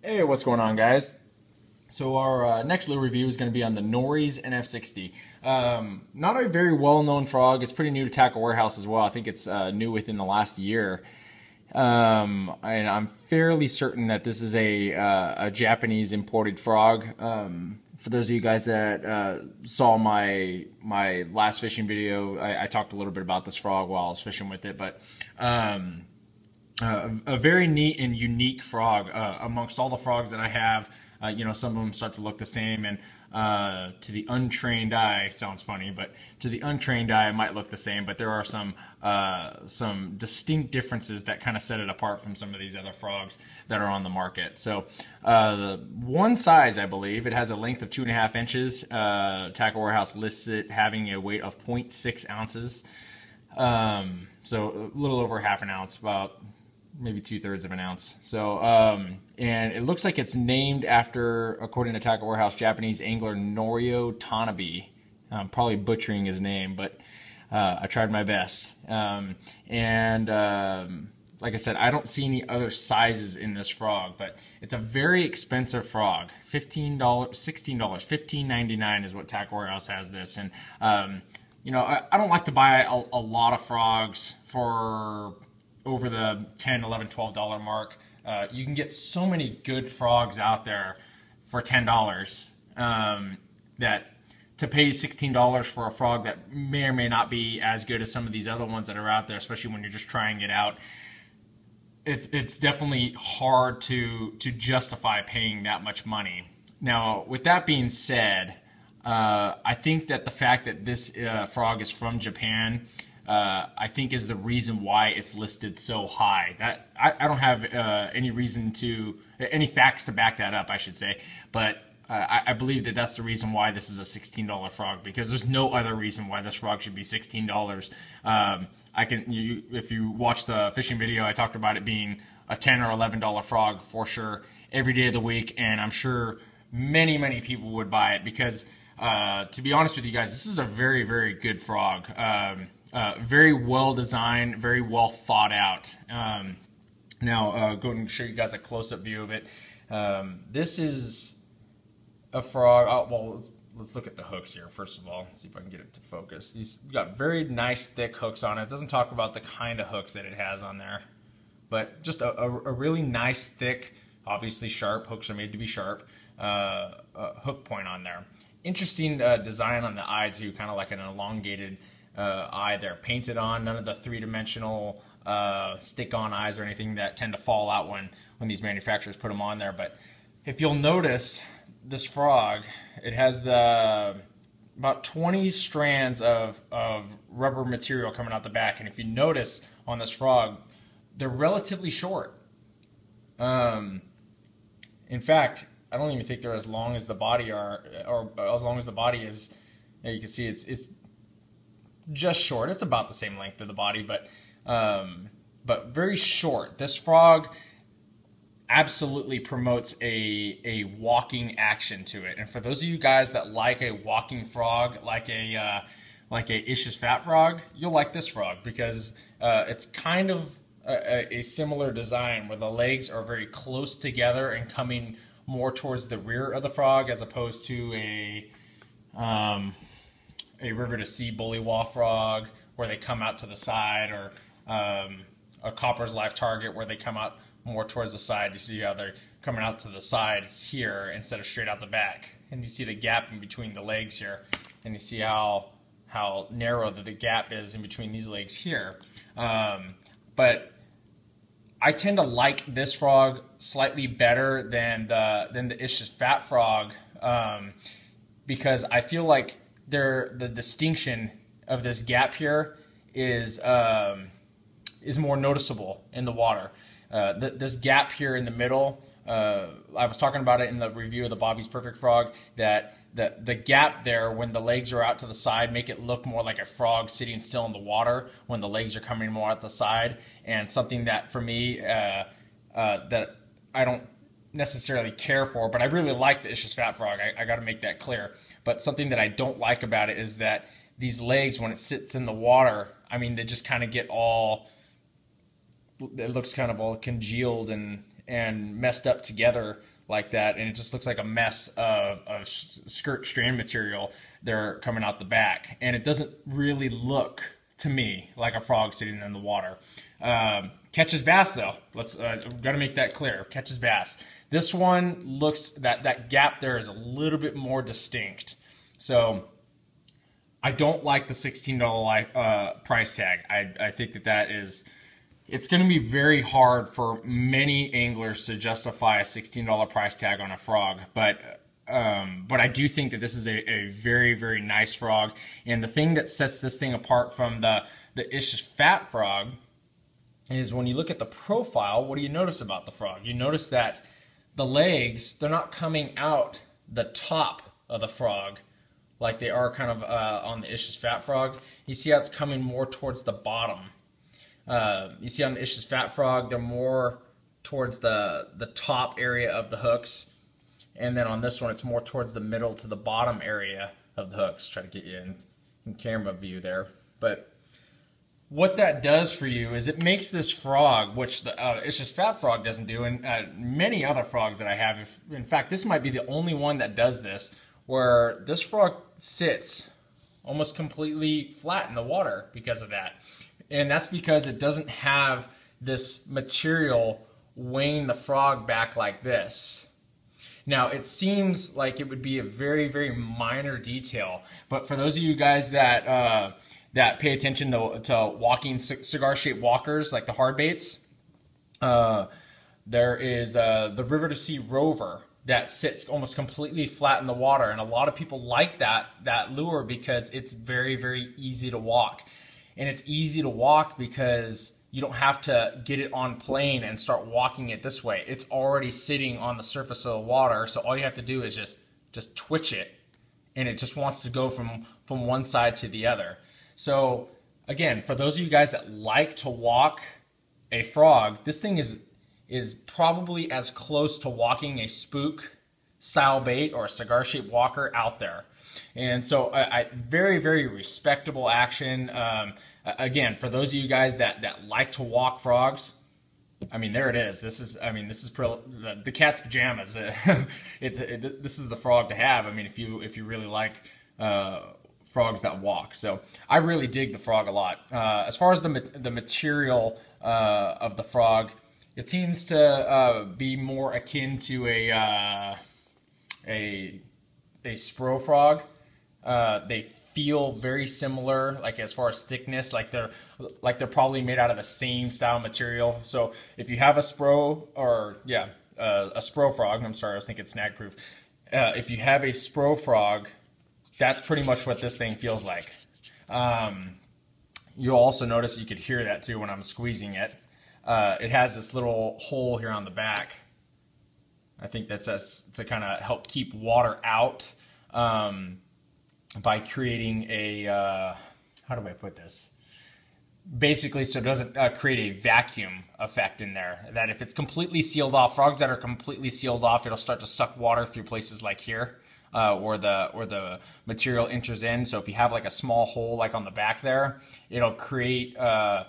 Hey, what's going on, guys? So our next little review is going to be on the Nories NF60. Not a very well-known frog. It's pretty new to Tackle Warehouse as well. I think it's new within the last year. And I'm fairly certain that this is a Japanese imported frog. For those of you guys that saw my last fishing video, I talked a little bit about this frog while I was fishing with it, but a very neat and unique frog amongst all the frogs that I have. Some of them start to look the same, and to the untrained eye, sounds funny, but to the untrained eye, it might look the same. But there are some distinct differences that kind of set it apart from some of these other frogs that are on the market. So, the one size, I believe, it has a length of 2.5 inches. Tackle Warehouse lists it having a weight of 0.6 ounces. So a little over half an ounce, about maybe 2/3 of an ounce. So, and it looks like it's named after, according to Tackle Warehouse, Japanese angler Norio Tanabe. I'm probably butchering his name, but I tried my best. Like I said, I don't see any other sizes in this frog, but it's a very expensive frog. $15, $16, $15.99 is what Tackle Warehouse has this. And, I don't like to buy a lot of frogs for over the $10, $11, $12 mark. You can get so many good frogs out there for $10 that to pay $16 for a frog that may or may not be as good as some of these other ones that are out there, especially when you're just trying it out, it's definitely hard to justify paying that much money. Now, with that being said, I think that the fact that this frog is from Japan, I think is the reason why it's listed so high. That I don't have any facts to back that up, I should say, but I believe that that's the reason why this is a $16 frog, because there's no other reason why this frog should be $16. If you watch the fishing video, I talked about it being a $10 or $11 frog for sure every day of the week, and I'm sure many people would buy it because, to be honest with you guys, this is a very, very good frog. Very well designed, very well thought out. Now, go and show you guys a close-up view of it. This is a frog. Oh, well, let's look at the hooks here first of all. See if I can get it to focus. These got very nice thick hooks on it. It doesn't talk about the kind of hooks that it has on there, but just a really nice thick, obviously sharp hooks are made to be sharp. Hook point on there. Interesting design on the eye too, kind of like an elongated eye there, painted on. None of the three-dimensional stick-on eyes or anything that tend to fall out when these manufacturers put them on there. But if you'll notice, this frog, it has about 20 strands of rubber material coming out the back, and if you notice on this frog, they're relatively short. In fact, I don't even think they're as long as the body or as long as the body is. You can see it's just short. It's about the same length of the body, but very short. This frog absolutely promotes a walking action to it. And for those of you guys that like a walking frog, like a Ish's fat frog, you'll like this frog because it's kind of a similar design where the legs are very close together and coming more towards the rear of the frog as opposed to a river to sea bullywah frog where they come out to the side, or a Copper's Life Target where they come out more towards the side. You see how they're coming out to the side here instead of straight out the back, and you see the gap in between the legs here, and you see how narrow the gap is in between these legs here. But I tend to like this frog slightly better than the Ish's fat frog, because I feel like the distinction of this gap here is more noticeable in the water. This gap here in the middle, I was talking about it in the review of the Bobby's Perfect Frog, that the gap there when the legs are out to the side make it look more like a frog sitting still in the water when the legs are coming more out the side. And something that for me that I don't necessarily care for, but I really like the Ish's fat frog. I got to make that clear. But something that I don't like about it is that these legs, when it sits in the water, I mean, they just kind of get all, it looks kind of all congealed and and messed up together like that, and it just looks like a mess of skirt strand material there coming out the back, and it doesn't really look to me like a frog sitting in the water. Catches bass though. Let's gotta make that clear. Catches bass. This one looks, that gap there is a little bit more distinct. So I don't like the $16 price tag. I think that is, it's going to be very hard for many anglers to justify a $16 price tag on a frog, but I do think that this is a very, very nice frog. And the thing that sets this thing apart from the Ish's fat frog is when you look at the profile, what do you notice about the frog? You notice that the legs, they're not coming out the top of the frog like they are kind of on the Ish's fat frog. You see how it's coming more towards the bottom. You see on the Ish's fat frog, they're more towards the top area of the hooks. And then on this one, it's more towards the middle to the bottom area of the hooks. Try to get you in camera view there. But what that does for you is it makes this frog, which the Ish's fat frog doesn't do, and many other frogs that I have, in fact, this might be the only one that does this, where this frog sits almost completely flat in the water because of that. And that's because it doesn't have this material weighing the frog back like this. Now, it seems like it would be a very, very minor detail, but for those of you guys that that pay attention to walking cigar-shaped walkers, like the hard baits, there is the River to Sea Rover that sits almost completely flat in the water, and a lot of people like that lure because it's very, very easy to walk. And it's easy to walk because you don't have to get it on plane and start walking it this way. It's already sitting on the surface of the water, so all you have to do is just twitch it, and it just wants to go from one side to the other. So again, for those of you guys that like to walk a frog, this thing is probably as close to walking a spook style bait or a cigar-shaped walker out there. And so very, very respectable action. Again, for those of you guys that like to walk frogs, I mean, there it is. This is the cat's pajamas. This is the frog to have. I mean, if you really like frogs that walk. So I really dig the frog a lot. As far as the material of the frog, it seems to be more akin to a spro frog. They feel very similar, like as far as thickness, like they're probably made out of the same style material. So if you have a spro, or a spro frog, I'm sorry, I was thinking snag proof. If you have a spro frog, that's pretty much what this thing feels like. You'll also notice, you could hear that too when I'm squeezing it. It has this little hole here on the back. I think that's to kind of help keep water out by creating a, how do I put this? Basically, so it doesn't create a vacuum effect in there. That if it's completely sealed off, frogs that are completely sealed off, it'll start to suck water through places like here where the material enters in. So if you have like a small hole like on the back there, it'll create not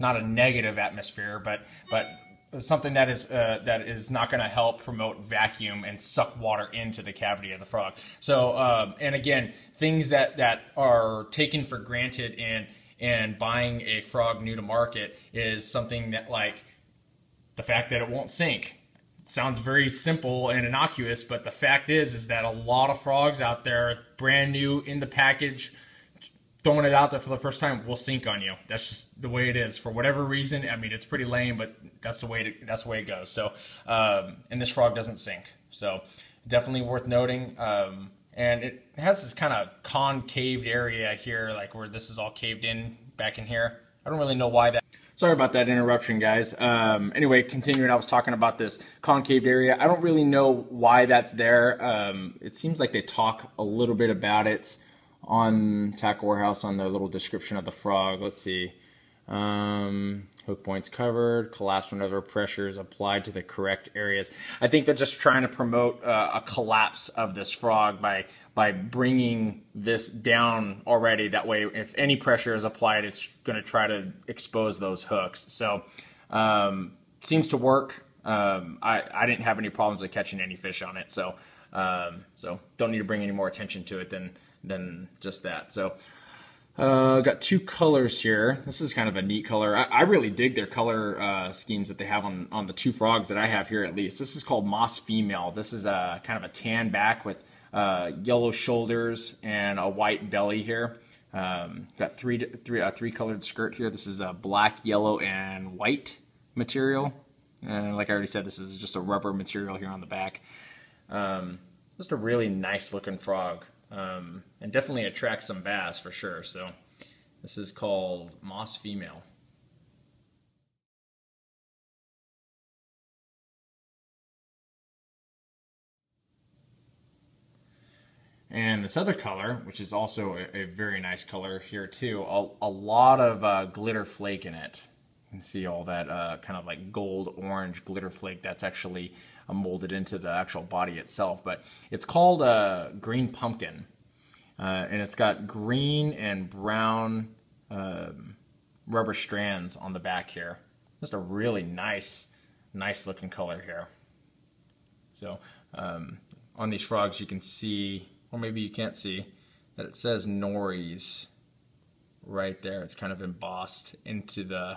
a negative atmosphere, but something that is not going to help promote vacuum and suck water into the cavity of the frog. So and again, things that are taken for granted and buying a frog new to market is something that, like, the fact that it won't sink. It sounds very simple and innocuous, but the fact is that a lot of frogs out there, brand new in the package, throwing it out there for the first time, will sink on you. That's just the way it is. For whatever reason, I mean, it's pretty lame, but that's the way it goes. So, and this frog doesn't sink. So, definitely worth noting. And it has this kind of concaved area here, like where this is all caved in back in here. I don't really know why that. Sorry about that interruption, guys. Anyway, continuing, I was talking about this concaved area. I don't really know why that's there. It seems like they talk a little bit about it on Tackle Warehouse on their little description of the frog. Let's see. Hook points covered, collapse whenever pressure is applied to the correct areas. I think they're just trying to promote a collapse of this frog by bringing this down already. That way, if any pressure is applied, it's going to try to expose those hooks. So seems to work. I didn't have any problems with catching any fish on it, so don't need to bring any more attention to it than just that. So got two colors here. This is kind of a neat color. I really dig their color schemes that they have on the two frogs that I have here, at least. This is called Moss Female. This is a kind of a tan back with yellow shoulders and a white belly here. Got three colored skirt here. This is a black, yellow, and white material. And like I already said, this is just a rubber material here on the back. Just a really nice looking frog. And definitely attracts some bass for sure. So this is called Moss Female. And this other color, which is also a very nice color here too, a lot of glitter flake in it. You can see all that kind of like gold orange glitter flake that's actually molded into the actual body itself. But it's called green pumpkin, and it's got green and brown rubber strands on the back here. Just a really nice looking color here. So on these frogs you can see, or maybe you can't see, that it says Nories right there. It's kind of embossed into the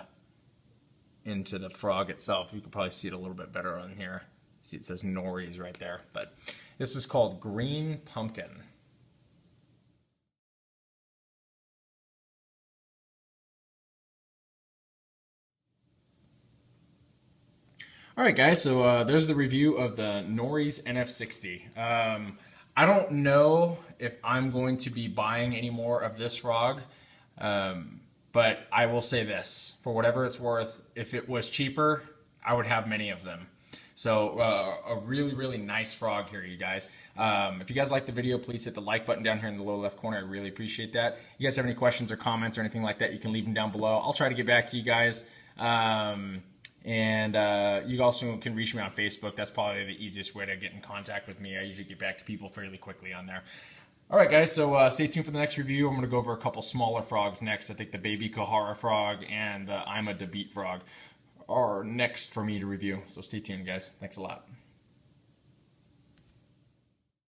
frog itself. You can probably see it a little bit better on here. See, it says Nories right there. But this is called green pumpkin. All right, guys, so there's the review of the Nories NF60. I don't know if I'm going to be buying any more of this frog, but I will say this, for whatever it's worth, if it was cheaper, I would have many of them. So a really nice frog here, you guys. If you guys like the video, please hit the like button down here in the lower left corner. I really appreciate that. If you guys have any questions or comments or anything like that, you can leave them down below. I'll try to get back to you guys. And you also can reach me on Facebook. That's probably the easiest way to get in contact with me. I usually get back to people fairly quickly on there. All right, guys, so stay tuned for the next review. I'm going to go over a couple smaller frogs next. I think the baby Kahara frog and the Ima Dabit frog are next for me to review. So stay tuned, guys. Thanks a lot.